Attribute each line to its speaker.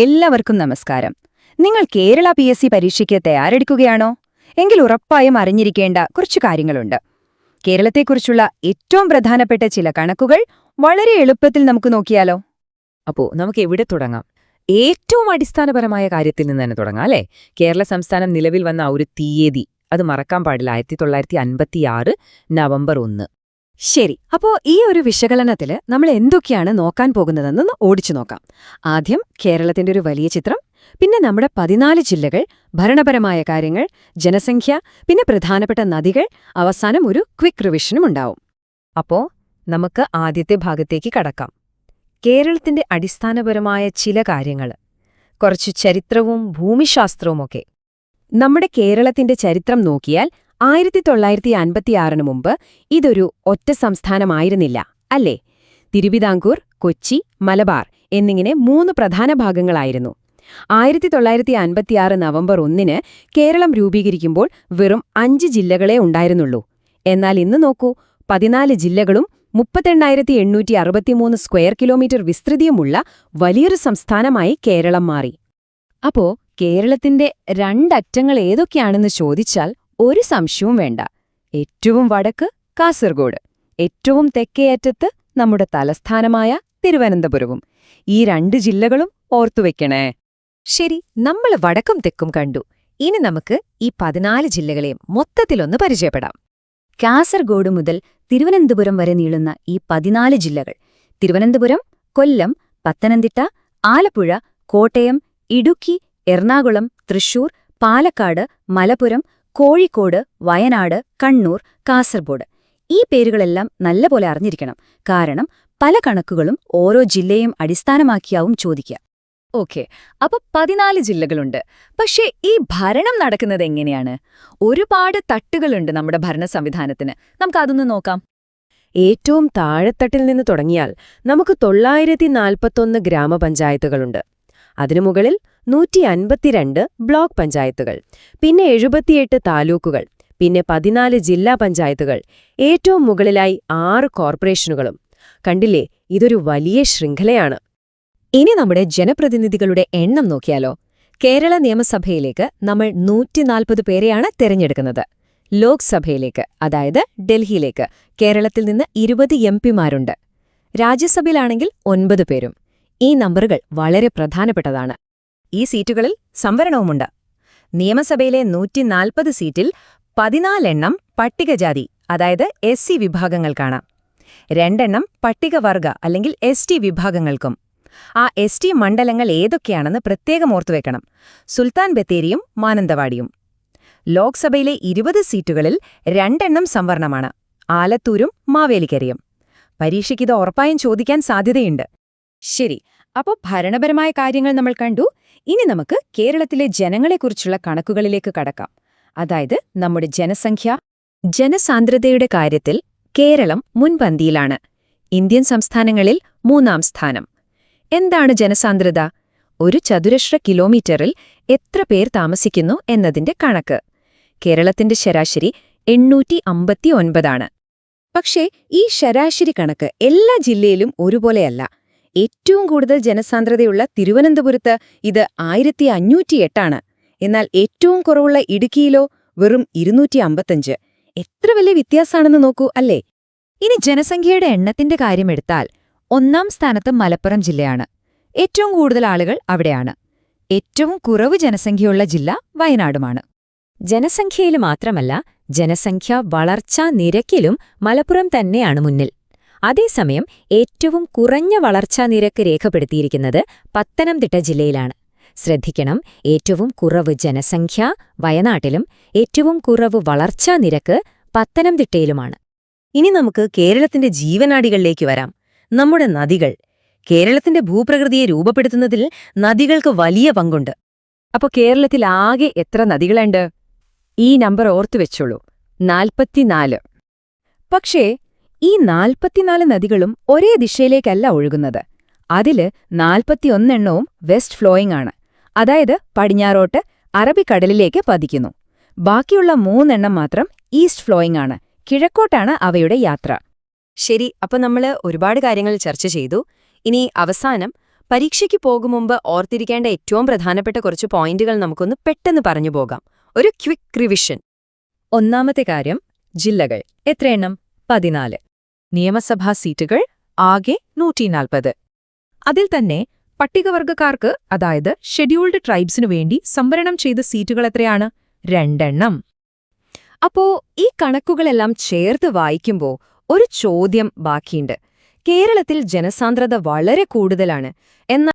Speaker 1: എല്ലാവർക്കും നമസ്കാരം. നിങ്ങൾ കേരള PSC പരീക്ഷയ്ക്ക് തയ്യാറെടുക്കുകയാണോ? എങ്കിൽ ഉറപ്പായും അറിഞ്ഞിരിക്കേണ്ട കുറച്ചു കാര്യങ്ങളുണ്ട്. കേരളത്തെക്കുറിച്ചുള്ള ഏറ്റവും പ്രധാനപ്പെട്ട ചില കണക്കുകൾ വളരെ എളുപ്പത്തിൽ നമുക്ക് നോക്കിയാലോ?
Speaker 2: നമുക്ക് എവിടെ തുടങ്ങാം? ഏറ്റവും അടിസ്ഥാനപരമായ കാര്യത്തിൽ നിന്ന് തന്നെ തുടങ്ങാം, അല്ലേ? കേരള സംസ്ഥാനം നിലവിൽ വന്ന ഒരു തീയതി അത് മറക്കാൻ പാടില്ല. 1956 നവംബർ 1.
Speaker 1: ശരി, ഈ ഒരു വിശകലനത്തിൽ നമ്മൾ എന്തൊക്കെയാണ് നോക്കാൻ പോകുന്നതെന്ന് ഓടിച്ചു നോക്കാം. ആദ്യം കേരളത്തിന്റെ ഒരു വലിയ ചിത്രം, പിന്നെ നമ്മുടെ 14 ജില്ലകൾ, ഭരണപരമായ കാര്യങ്ങൾ, ജനസംഖ്യ, പിന്നെ പ്രധാനപ്പെട്ട നദികൾ, അവസാനം ഒരു ക്വിക്ക് റിവിഷനും ഉണ്ടാവും.
Speaker 2: നമുക്ക് ആദ്യത്തെ ഭാഗത്തേക്ക് കടക്കാം. കേരളത്തിന്റെ അടിസ്ഥാനപരമായ ചില കാര്യങ്ങൾ, കുറച്ചു ചരിത്രവും ഭൂമിശാസ്ത്രവുമൊക്കെ.
Speaker 1: നമ്മുടെ കേരളത്തിന്റെ ചരിത്രം നോക്കിയാൽ 1956 മുമ്പ് ഇതൊരു ഒറ്റ സംസ്ഥാനമായിരുന്നില്ല, അല്ലേ? തിരുവിതാംകൂർ, കൊച്ചി, മലബാർ എന്നിങ്ങനെ 3 പ്രധാന ഭാഗങ്ങളായിരുന്നു. 1956 നവംബർ 1 കേരളം രൂപീകരിക്കുമ്പോൾ വെറും 5 ജില്ലകളേ ഉണ്ടായിരുന്നുള്ളൂ. എന്നാൽ ഇന്ന് നോക്കൂ, 14 ജില്ലകളും 3863 സ്ക്വയർ കിലോമീറ്റർ വിസ്തൃതിയുമുള്ള വലിയൊരു സംസ്ഥാനമായി കേരളം മാറി. കേരളത്തിന്റെ രണ്ടറ്റങ്ങൾ ഏതൊക്കെയാണെന്ന് ചോദിച്ചാൽ ഒരു സംശയവും വേണ്ട. ഏറ്റവും വടക്ക് കാസർഗോഡ്, ഏറ്റവും തെക്കേയറ്റത്ത് നമ്മുടെ തലസ്ഥാനമായ തിരുവനന്തപുരവും. ഈ 2 ജില്ലകളും ഓർത്തുവെക്കണേ.
Speaker 2: ശരി, നമ്മൾ വടക്കും തെക്കും കണ്ടു. ഇനി നമുക്ക് ഈ 14 ജില്ലകളെയും മൊത്തത്തിലൊന്ന് പരിചയപ്പെടാം.
Speaker 1: കാസർഗോഡ് മുതൽ തിരുവനന്തപുരം വരെ നീളുന്ന ഈ 14 ജില്ലകൾ, തിരുവനന്തപുരം, കൊല്ലം, പത്തനംതിട്ട, ആലപ്പുഴ, കോട്ടയം, ഇടുക്കി, എറണാകുളം, തൃശൂർ, പാലക്കാട്, മലപ്പുറം, കോഴിക്കോട്, വയനാട്, കണ്ണൂർ, കാസർഗോഡ്. ഈ പേരുകളെല്ലാം നല്ലപോലെ അറിഞ്ഞിരിക്കണം. കാരണം പല കണക്കുകളും ഓരോ ജില്ലയും അടിസ്ഥാനമാക്കിയാവും ചോദിക്കുക.
Speaker 2: 14 ജില്ലകളുണ്ട്. പക്ഷേ ഈ ഭരണം നടക്കുന്നത് എങ്ങനെയാണ്? ഒരുപാട് തട്ടുകളുണ്ട് നമ്മുടെ ഭരണ സംവിധാനത്തിന്. നമുക്കതൊന്ന് നോക്കാം.
Speaker 1: ഏറ്റവും താഴെത്തട്ടിൽ നിന്ന് തുടങ്ങിയാൽ നമുക്ക് 941 ഗ്രാമപഞ്ചായത്തുകളുണ്ട്. അതിനു മുകളിൽ 152 ബ്ലോക്ക് പഞ്ചായത്തുകൾ, പിന്നെ 78 താലൂക്കുകൾ, പിന്നെ 14 ജില്ലാ പഞ്ചായത്തുകൾ, ഏറ്റവും മുകളിലായി 6 കോർപ്പറേഷനുകളും. കണ്ടില്ലേ, ഇതൊരു വലിയ ശൃംഖലയാണ്.
Speaker 2: ഇനി നമ്മുടെ ജനപ്രതിനിധികളുടെ എണ്ണം നോക്കിയാലോ? കേരള നിയമസഭയിലേക്ക് നമ്മൾ 140 പേരെയാണ് തിരഞ്ഞെടുക്കുന്നത്. ലോക്സഭയിലേക്ക്, അതായത് ഡൽഹിയിലേക്ക്, കേരളത്തിൽ നിന്ന് 20 MP-മാരുണ്ട്. രാജ്യസഭയിലാണെങ്കിൽ 9 പേരും. ഈ നമ്പറുകൾ വളരെ പ്രധാനപ്പെട്ടതാണ്. ഈ സീറ്റുകളിൽ സംവരണവുമുണ്ട്. നിയമസഭയിലെ 140 സീറ്റിൽ 14 എണ്ണം പട്ടികജാതി, അതായത് SC വിഭാഗങ്ങൾക്കാണ്. 2 എണ്ണം പട്ടികവർഗ അല്ലെങ്കിൽ ST വിഭാഗങ്ങൾക്കും. ആ ST മണ്ഡലങ്ങൾ ഏതൊക്കെയാണെന്ന് പ്രത്യേകം ഓർത്തുവെക്കണം: സുൽത്താൻ ബത്തേരിയും മാനന്തവാടിയും. ലോക്സഭയിലെ 20 സീറ്റുകളിൽ 2 എണ്ണം സംവരണമാണ്: ആലത്തൂരും മാവേലിക്കരയും. പരീക്ഷയ്ക്കിത് ഉറപ്പായും ചോദിക്കാൻ സാധ്യതയുണ്ട്. ശരി, ഭരണപരമായ കാര്യങ്ങൾ നമ്മൾ കണ്ടു. ഇനി നമുക്ക് കേരളത്തിലെ ജനങ്ങളെക്കുറിച്ചുള്ള കണക്കുകളിലേക്ക് കടക്കാം. അതായത് നമ്മുടെ ജനസാന്ദ്രതയുടെ കാര്യത്തിൽ കേരളം മുൻപന്തിയിലാണ്. ഇന്ത്യൻ സംസ്ഥാനങ്ങളിൽ 3-ാം സ്ഥാനം. എന്താണ് ജനസാന്ദ്രത? ഒരു ചതുരശ്ര കിലോമീറ്ററിൽ എത്ര പേർ താമസിക്കുന്നു എന്നതിന്റെ കണക്ക്. കേരളത്തിന്റെ ശരാശരി 859 ആണ്. പക്ഷേ ഈ ശരാശരി കണക്ക് എല്ലാ ജില്ലയിലും ഒരുപോലെയല്ല. ഏറ്റവും കൂടുതൽ ജനസാന്ദ്രതയുള്ള തിരുവനന്തപുരത്ത് ഇത് 1508 ആണ്. എന്നാൽ ഏറ്റവും കുറവുള്ള ഇടുക്കിയിലോ വെറും 255. എത്ര വലിയ വ്യത്യാസമാണെന്ന് നോക്കൂ, അല്ലേ? ഇനി ജനസംഖ്യയുടെ എണ്ണത്തിന്റെ കാര്യമെടുത്താൽ 1-ാം സ്ഥാനത്ത് മലപ്പുറം ജില്ലയാണ്. ഏറ്റവും കൂടുതൽ ആളുകൾ അവിടെയാണ്. ഏറ്റവും കുറവ് ജനസംഖ്യയുള്ള ജില്ല വയനാടുമാണ്. ജനസംഖ്യയിൽ മാത്രമല്ല, ജനസംഖ്യ വളർച്ചാ നിരക്കിലും മലപ്പുറം തന്നെയാണ് മുന്നിൽ. അതേസമയം ഏറ്റവും കുറഞ്ഞ വളർച്ചാ നിരക്ക് രേഖപ്പെടുത്തിയിരിക്കുന്നത് പത്തനംതിട്ട ജില്ലയിലാണ്. ശ്രദ്ധിക്കണം, ഏറ്റവും കുറവ് ജനസംഖ്യ വയനാട്ടിലും ഏറ്റവും കുറവ് വളർച്ചാ നിരക്ക് പത്തനംതിട്ടയിലുമാണ്.
Speaker 1: ഇനി നമുക്ക് കേരളത്തിന്റെ ജീവനാഡികളിലേക്ക് വരാം. നമ്മുടെ നദികൾ. കേരളത്തിന്റെ ഭൂപ്രകൃതിയെ രൂപപ്പെടുത്തുന്നതിൽ നദികൾക്ക് വലിയ പങ്കുണ്ട്. കേരളത്തിൽ ആകെ എത്ര നദികളുണ്ട്? ഈ നമ്പർ ഓർത്തുവെച്ചോളൂ: 44. പക്ഷേ ഈ 44 നദികളും ഒരേ ദിശയിലേക്കല്ല ഒഴുകുന്നത്. അതില് 41 എണ്ണവും വെസ്റ്റ് ഫ്ലോയിങ് ആണ്. അതായത് പടിഞ്ഞാറോട്ട് അറബിക്കടലിലേക്ക് പതിക്കുന്നു. ബാക്കിയുള്ള 3 എണ്ണം മാത്രം ഈസ്റ്റ് ഫ്ലോയിങ് ആണ്. കിഴക്കോട്ടാണ് അവയുടെ യാത്ര.
Speaker 2: ശരി, നമ്മൾ ഒരുപാട് കാര്യങ്ങൾ ചർച്ച ചെയ്തു. ഇനി അവസാനം
Speaker 1: പരീക്ഷയ്ക്ക് പോകും മുമ്പ് ഓർത്തിരിക്കേണ്ട ഏറ്റവും പ്രധാനപ്പെട്ട കുറച്ച് പോയിന്റുകൾ നമുക്കൊന്ന് പെട്ടെന്ന് പറഞ്ഞു പോകാം. ഒരു ക്വിക്ക് റിവിഷൻ.
Speaker 2: ഒന്നാമത്തെ കാര്യം, ജില്ലകൾ എത്രയെണ്ണം? 14. നിയമസഭാ സീറ്റുകൾ ആകെ 140.
Speaker 3: അതിൽ തന്നെ പട്ടികവർഗക്കാർക്ക്, അതായത് ഷെഡ്യൂൾഡ് ട്രൈബ്സിനു വേണ്ടി സംവരണം ചെയ്ത സീറ്റുകൾ എത്രയാണ്? 2 എണ്ണം.
Speaker 1: അപ്പോ ഈ കണക്കുകളെല്ലാം ചേർത്ത് വായിക്കുമ്പോൾ ഒരു ചോദ്യം ബാക്കിയുണ്ട്. കേരളത്തിൽ ജനസാന്ദ്രത വളരെ കൂടുതലാണ്, എന്നാൽ